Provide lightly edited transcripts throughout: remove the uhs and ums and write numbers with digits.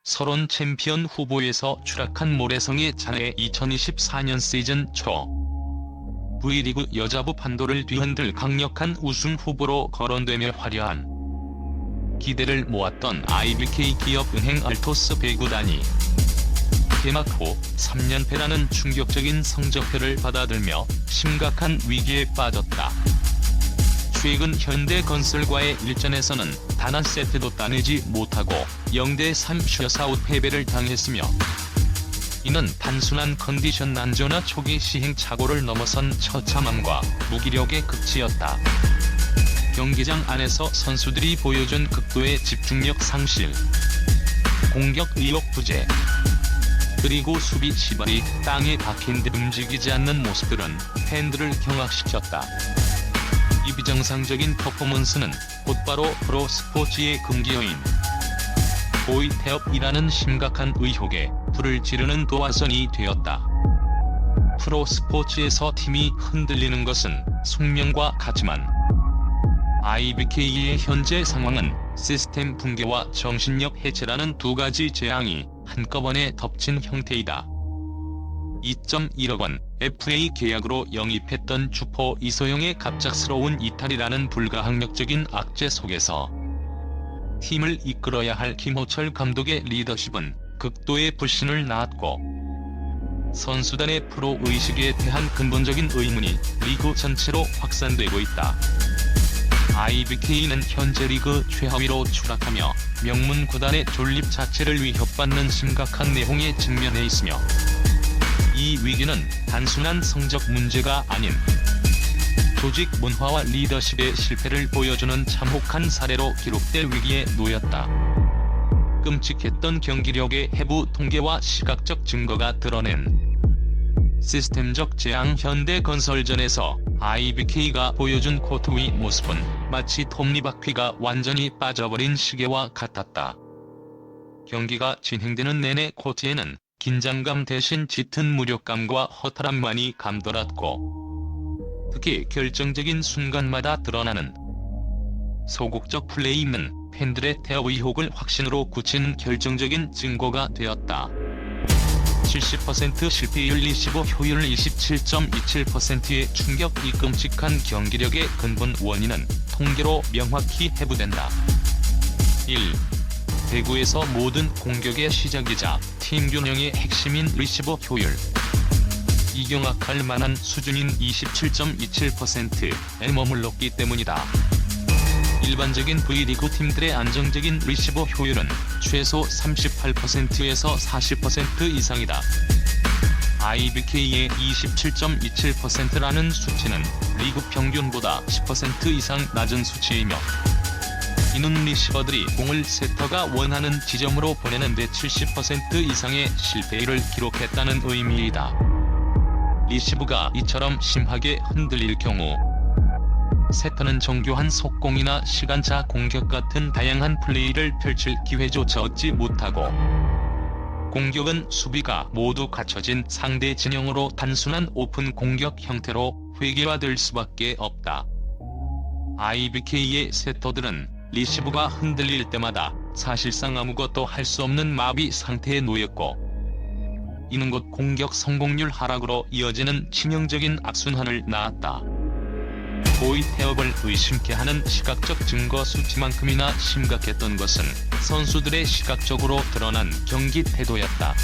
서론 챔피언 후보에서 추락한 모래성의 잔해 2024년 시즌 초 V리그 여자부 판도를 뒤흔들 강력한 우승 후보로 거론되며 화려한 기대를 모았던 IBK 기업은행 알토스 배구단이 개막 후 3연패라는 충격적인 성적표를 받아들며 심각한 위기에 빠졌다. 최근 현대건설과의 일전에서는 단 한 세트도 따내지 못하고 0대3 셧아웃 패배를 당했으며 이는 단순한 컨디션 난조나 초기 시행착오를 넘어선 처참함과 무기력의 극치였다. 경기장 안에서 선수들이 보여준 극도의 집중력 상실, 공격 의욕 부재, 그리고 수비 시발이 땅에 박힌 듯 움직이지 않는 모습들은 팬들을 경악시켰다. 이 비정상적인 퍼포먼스는 곧바로 프로스포츠의 금기어인 보이태업이라는 심각한 의혹에 불을 지르는 도화선이 되었다. 프로스포츠에서 팀이 흔들리는 것은 숙명과 같지만 IBK의 현재 상황은 시스템 붕괴와 정신력 해체라는 두 가지 재앙이 한꺼번에 덮친 형태이다. 2.1억 원 FA 계약으로 영입했던 주포 이소영의 갑작스러운 이탈이라는 불가항력적인 악재 속에서 팀을 이끌어야 할 김호철 감독의 리더십은 극도의 불신을 낳았고 선수단의 프로의식에 대한 근본적인 의문이 리그 전체로 확산되고 있다. IBK는 현재 리그 최하위로 추락하며 명문 구단의 존립 자체를 위협받는 심각한 내홍에 직면해 있으며 이 위기는 단순한 성적 문제가 아닌 조직 문화와 리더십의 실패를 보여주는 참혹한 사례로 기록될 위기에 놓였다. 끔찍했던 경기력의 해부 통계와 시각적 증거가 드러낸 시스템적 재앙 현대건설전에서 IBK가 보여준 코트 위 모습은 마치 톱니바퀴가 완전히 빠져버린 시계와 같았다. 경기가 진행되는 내내 코트에는 긴장감 대신 짙은 무력감과 허탈함만이 감돌았고 특히 결정적인 순간마다 드러나는 소극적 플레이는 팬들의 태업 의혹을 확신으로 굳히는 결정적인 증거가 되었다. 70% 실패율 25 효율 27.27%의 충격. 이 끔찍한 경기력의 근본 원인은 통계로 명확히 해부된다. 1. 배구에서 모든 공격의 시작이자 팀 균형의 핵심인 리시버 효율. 이경악할 만한 수준인 27.27%에 머물렀기 때문이다. 일반적인 V리그 팀들의 안정적인 리시버 효율은 최소 38%에서 40% 이상이다. IBK의 27.27%라는 수치는 리그 평균보다 10% 이상 낮은 수치이며 이는 리시버들이 공을 세터가 원하는 지점으로 보내는데 70% 이상의 실패율을 기록했다는 의미이다. 리시브가 이처럼 심하게 흔들릴 경우 세터는 정교한 속공이나 시간차 공격 같은 다양한 플레이를 펼칠 기회조차 얻지 못하고 공격은 수비가 모두 갖춰진 상대 진영으로 단순한 오픈 공격 형태로 회귀화될 수밖에 없다. IBK의 세터들은 리시브가 흔들릴 때마다 사실상 아무것도 할 수 없는 마비 상태에 놓였고 이는 곧 공격 성공률 하락으로 이어지는 치명적인 악순환을 낳았다. 보이태업을 의심케 하는 시각적 증거 수치만큼이나 심각했던 것은 선수들의 시각적으로 드러난 경기 태도였다.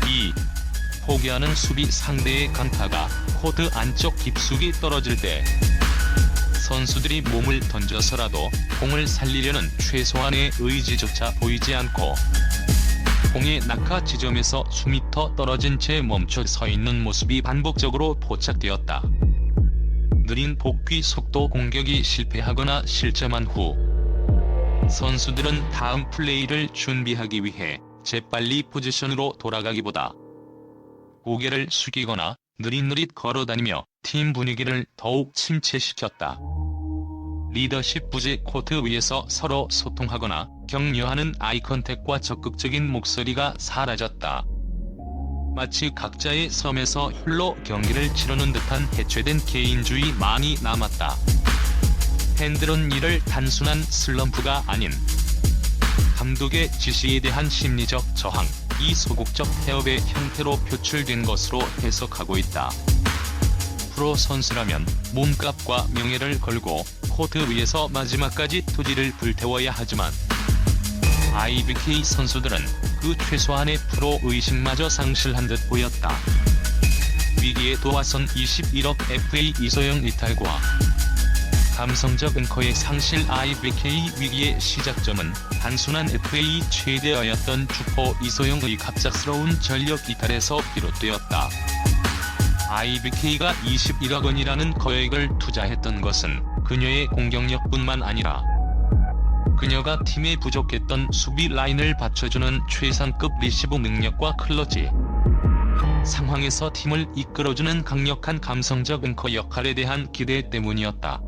2. 포기하는 수비. 상대의 강타가 코트 안쪽 깊숙이 떨어질 때 선수들이 몸을 던져서라도 공을 살리려는 최소한의 의지조차 보이지 않고 공의 낙하 지점에서 수미터 떨어진 채 멈춰 서 있는 모습이 반복적으로 포착되었다. 느린 복귀 속도. 공격이 실패하거나 실점한 후 선수들은 다음 플레이를 준비하기 위해 재빨리 포지션으로 돌아가기보다 고개를 숙이거나 느릿느릿 걸어다니며 팀 분위기를 더욱 침체시켰다. 리더십 부재. 코트 위에서 서로 소통하거나 격려하는 아이컨택과 적극적인 목소리가 사라졌다. 마치 각자의 섬에서 홀로 경기를 치르는 듯한 해체된 개인주의만이 남았다. 팬들은 이를 단순한 슬럼프가 아닌 감독의 지시에 대한 심리적 저항, 이 소극적 태업의 형태로 표출된 것으로 해석하고 있다. 프로 선수라면 몸값과 명예를 걸고 코트 위에서 마지막까지 투지를 불태워야 하지만 IBK 선수들은 그 최소한의 프로 의식마저 상실한 듯 보였다. 위기에 도화선 21억 FA 이소영 이탈과 감성적 앵커의 상실. IBK 위기의 시작점은 단순한 FA 최대어였던 주포 이소영의 갑작스러운 전력 이탈에서 비롯되었다. IBK가 21억 원이라는 거액을 투자했던 것은 그녀의 공격력뿐만 아니라 그녀가 팀에 부족했던 수비 라인을 받쳐주는 최상급 리시브 능력과 클러치 상황에서 팀을 이끌어주는 강력한 감성적 앵커 역할에 대한 기대 때문이었다.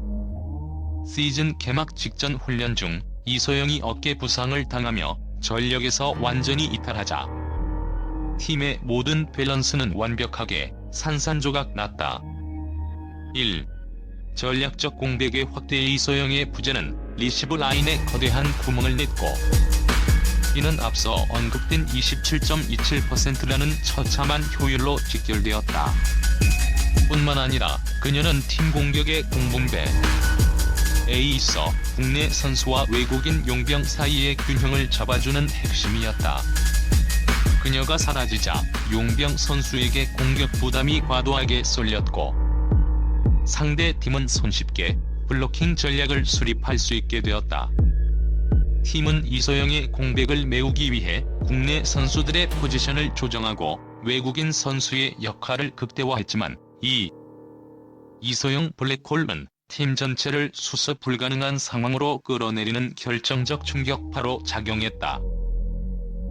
시즌 개막 직전 훈련 중 이소영이 어깨 부상을 당하며 전력에서 완전히 이탈하자 팀의 모든 밸런스는 완벽하게 산산조각 났다. 1. 전략적 공백의 확대의 이소영의 부재는 리시브 라인에 거대한 구멍을 냈고 이는 앞서 언급된 27.27%라는 처참한 효율로 직결되었다. 뿐만 아니라 그녀는 팀 공격의 공분배 에 있어 국내 선수와 외국인 용병 사이의 균형을 잡아주는 핵심이었다. 그녀가 사라지자 용병 선수에게 공격 부담이 과도하게 쏠렸고 상대 팀은 손쉽게 블로킹 전략을 수립할 수 있게 되었다. 팀은 이소영의 공백을 메우기 위해 국내 선수들의 포지션을 조정하고 외국인 선수의 역할을 극대화했지만 이소영 블랙홀은 팀 전체를 수습 불가능한 상황으로 끌어내리는 결정적 충격파로 작용했다.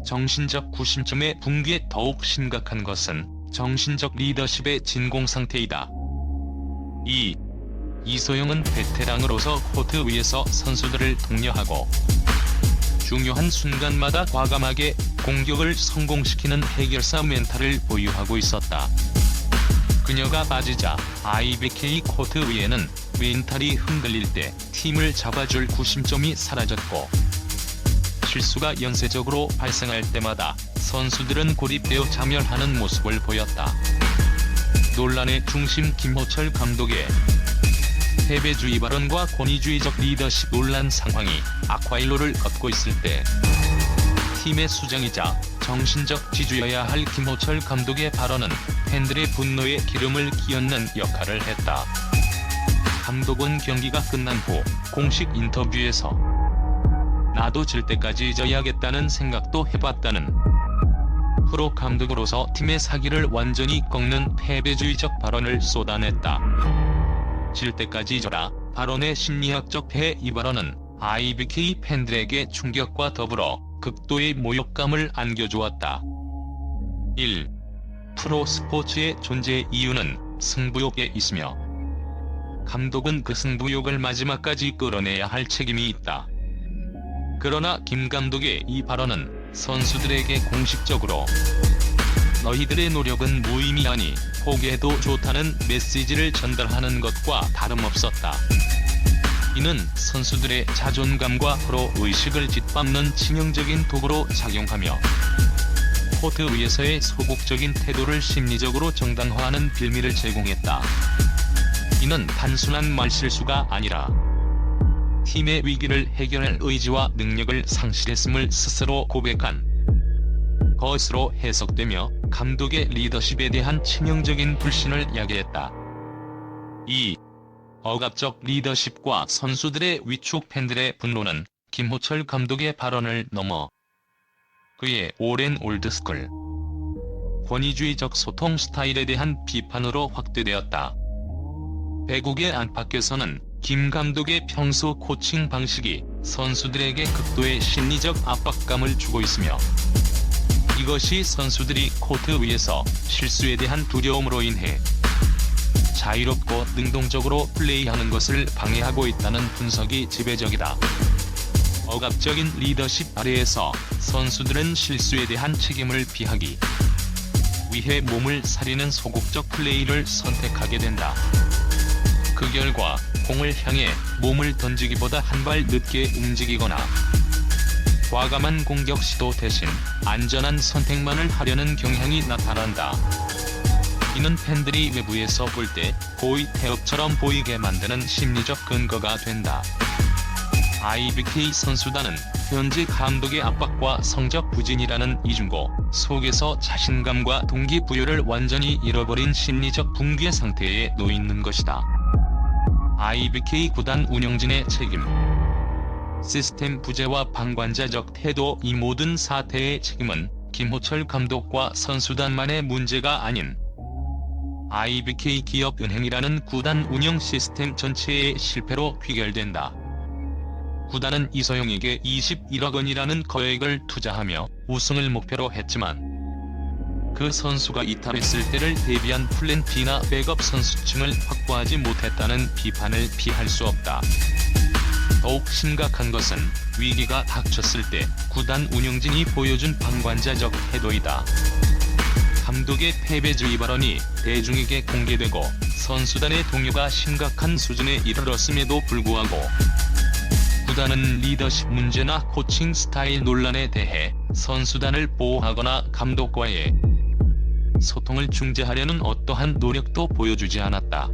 정신적 구심점의 붕괴. 더욱 심각한 것은 정신적 리더십의 진공 상태이다. 이소영은 베테랑으로서 코트 위에서 선수들을 독려하고 중요한 순간마다 과감하게 공격을 성공시키는 해결사 멘탈을 보유하고 있었다. 그녀가 빠지자 IBK 코트 위에는 멘탈이 흔들릴 때 팀을 잡아줄 구심점이 사라졌고 실수가 연쇄적으로 발생할 때마다 선수들은 고립되어 자멸하는 모습을 보였다. 논란의 중심. 김호철 감독의 패배주의 발언과 권위주의적 리더십 논란. 상황이 악화일로를 걷고 있을 때 팀의 수장이자 정신적 지주여야 할 김호철 감독의 발언은 팬들의 분노에 기름을 끼얹는 역할을 했다. 감독은 경기가 끝난 후 공식 인터뷰에서 나도 질 때까지 져야겠다는 생각도 해봤다는 프로 감독으로서 팀의 사기를 완전히 꺾는 패배주의적 발언을 쏟아냈다. 질 때까지 져라 발언의 심리학적 폐해. 이 발언은 IBK 팬들에게 충격과 더불어 극도의 모욕감을 안겨주었다. 1. 프로 스포츠의 존재의 이유는 승부욕에 있으며 감독은 그 승부욕을 마지막까지 끌어내야 할 책임이 있다. 그러나 김 감독의 이 발언은 선수들에게 공식적으로 너희들의 노력은 무의미하니 포기해도 좋다는 메시지를 전달하는 것과 다름없었다. 이는 선수들의 자존감과 프로 의식을 짓밟는 치명적인 도구로 작용하며 코트 위에서의 소극적인 태도를 심리적으로 정당화하는 빌미를 제공했다. 이는 단순한 말실수가 아니라 팀의 위기를 해결할 의지와 능력을 상실했음을 스스로 고백한 것으로 해석되며 감독의 리더십에 대한 치명적인 불신을 야기했다. 2. 억압적 리더십과 선수들의 위축. 팬들의 분노는 김호철 감독의 발언을 넘어 그의 오랜 올드스쿨 권위주의적 소통 스타일에 대한 비판으로 확대되었다. 배국의 안팎에서는 김 감독의 평소 코칭 방식이 선수들에게 극도의 심리적 압박감을 주고 있으며 이것이 선수들이 코트 위에서 실수에 대한 두려움으로 인해 자유롭고 능동적으로 플레이하는 것을 방해하고 있다는 분석이 지배적이다. 억압적인 리더십 아래에서 선수들은 실수에 대한 책임을 피하기 위해 몸을 사리는 소극적 플레이를 선택하게 된다. 그 결과 공을 향해 몸을 던지기보다 한 발 늦게 움직이거나 과감한 공격 시도 대신 안전한 선택만을 하려는 경향이 나타난다. 이는 팬들이 외부에서 볼 때 고의 태업처럼 보이게 만드는 심리적 근거가 된다. IBK 선수단은 현재 감독의 압박과 성적 부진이라는 이중고 속에서 자신감과 동기부여를 완전히 잃어버린 심리적 붕괴 상태에 놓이는 것이다. IBK 구단 운영진의 책임. 시스템 부재와 방관자적 태도, 이 모든 사태의 책임은 김호철 감독과 선수단만의 문제가 아닌 IBK 기업은행이라는 구단 운영 시스템 전체의 실패로 귀결된다. 구단은 이소영에게 21억 원이라는 거액을 투자하며 우승을 목표로 했지만 그 선수가 이탈했을 때를 대비한 플랜 B나 백업 선수층을 확보하지 못했다는 비판을 피할 수 없다. 더욱 심각한 것은 위기가 닥쳤을 때 구단 운영진이 보여준 방관자적 태도이다. 감독의 패배주의 발언이 대중에게 공개되고 선수단의 동요가 심각한 수준에 이르렀음에도 불구하고 구단은 리더십 문제나 코칭 스타일 논란에 대해 선수단을 보호하거나 감독과의 소통을 중재하려는 어떠한 노력도 보여주지 않았다.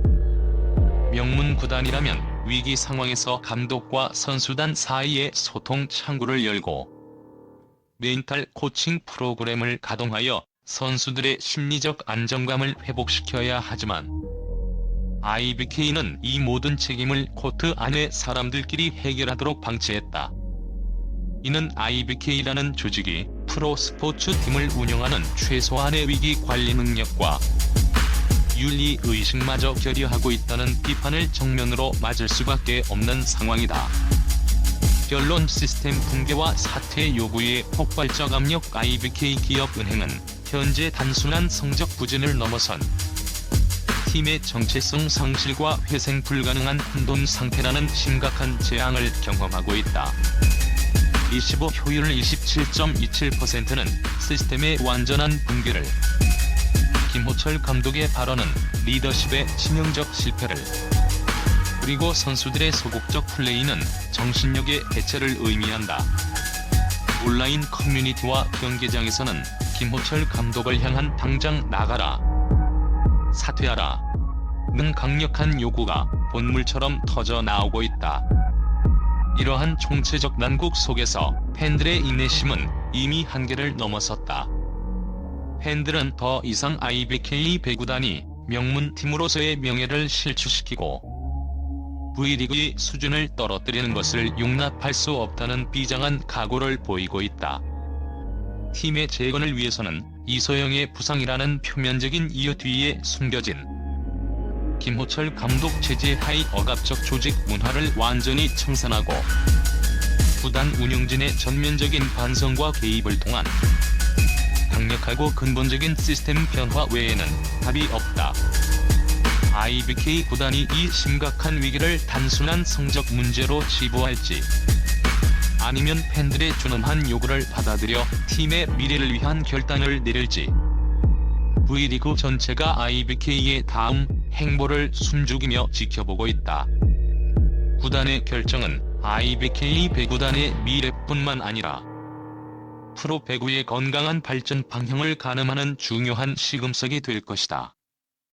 명문 구단이라면 위기 상황에서 감독과 선수단 사이에 소통 창구를 열고 멘탈 코칭 프로그램을 가동하여 선수들의 심리적 안정감을 회복시켜야 하지만 IBK는 이 모든 책임을 코트 안의 사람들끼리 해결하도록 방치했다. 이는 IBK라는 조직이 프로 스포츠 팀을 운영하는 최소한의 위기 관리 능력과 윤리 의식마저 결여하고 있다는 비판을 정면으로 맞을 수밖에 없는 상황이다. 결론, 시스템 붕괴와 사퇴 요구의 폭발적 압력. IBK 기업은행은 현재 단순한 성적 부진을 넘어선 팀의 정체성 상실과 회생 불가능한 혼돈 상태라는 심각한 재앙을 경험하고 있다. 25 효율 27.27%는 시스템의 완전한 붕괴를, 김호철 감독의 발언은 리더십의 치명적 실패를, 그리고 선수들의 소극적 플레이는 정신력의 해체를 의미한다. 온라인 커뮤니티와 경기장에서는 김호철 감독을 향한 당장 나가라, 사퇴하라 는 강력한 요구가 본물처럼 터져 나오고 있다. 이러한 총체적 난국 속에서 팬들의 인내심은 이미 한계를 넘어섰다. 팬들은 더 이상 IBK 배구단이 명문팀으로서의 명예를 실추시키고 V리그의 수준을 떨어뜨리는 것을 용납할 수 없다는 비장한 각오를 보이고 있다. 팀의 재건을 위해서는 이소영의 부상이라는 표면적인 이유 뒤에 숨겨진 김호철 감독 체제 하의 억압적 조직 문화를 완전히 청산하고 구단 운영진의 전면적인 반성과 개입을 통한 강력하고 근본적인 시스템 변화 외에는 답이 없다. IBK 구단이 이 심각한 위기를 단순한 성적 문제로 치부할지, 아니면 팬들의 준엄한 요구를 받아들여 팀의 미래를 위한 결단을 내릴지, V리그 전체가 IBK의 다음 행보를 숨죽이며 지켜보고 있다. 구단의 결정은 IBK 배구단의 미래뿐만 아니라 프로 배구의 건강한 발전 방향을 가늠하는 중요한 시금석이 될 것이다.